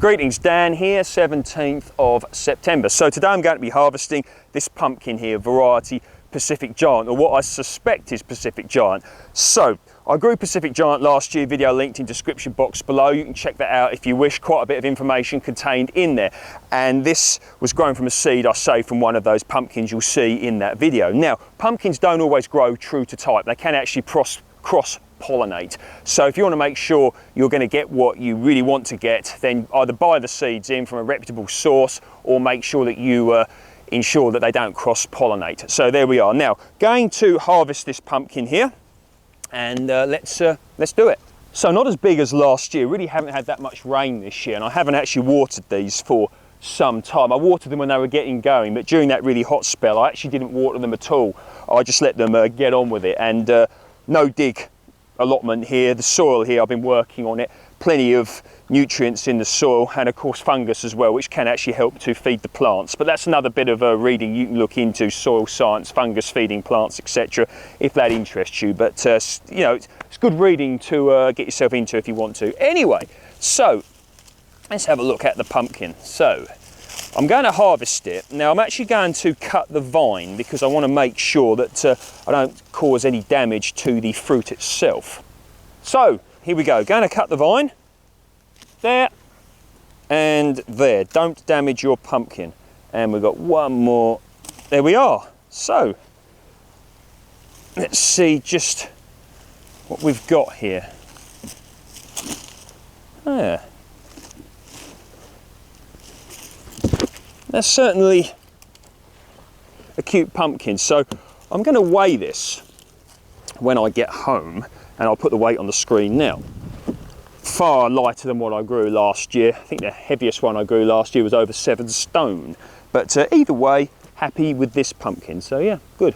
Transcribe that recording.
Greetings, Dan here, 17th of September. So today I'm going to be harvesting this pumpkin here, variety Pacific Giant, or what I suspect is Pacific Giant. So I grew Pacific Giant last year, video linked in description box below. You can check that out if you wish, quite a bit of information contained in there. And this was grown from a seed I saved from one of those pumpkins you'll see in that video. Now, pumpkins don't always grow true to type. They can actually cross-pollinate. So if you want to make sure you're going to get what you really want to get, then either buy the seeds in from a reputable source or make sure that you ensure that they don't cross-pollinate. So there we are. Now, going to harvest this pumpkin here, and let's do it. So not as big as last year. Really haven't had that much rain this year, and I haven't actually watered these for some time. I watered them when they were getting going, but during that really hot spell, I actually didn't water them at all. I just let them get on with it, and no dig allotment here. The soil here, I've been working on it. Plenty of nutrients in the soil, and of course fungus as well, which can actually help to feed the plants. But that's another bit of reading you can look into, soil science, fungus feeding plants, etc., if that interests you. But you know, it's good reading to get yourself into if you want to. Anyway, so let's have a look at the pumpkin. So I'm going to harvest it. Now I'm actually going to cut the vine because I want to make sure that I don't cause any damage to the fruit itself. So here we go, going to cut the vine, there and there. Don't damage your pumpkin. And we've got one more, there we are. So let's see just what we've got here. Ah. That's certainly a cute pumpkin. So I'm going to weigh this when I get home, and I'll put the weight on the screen now. Far lighter than what I grew last year. I think the heaviest one I grew last year was over 7 stone. But either way, happy with this pumpkin. So yeah, good.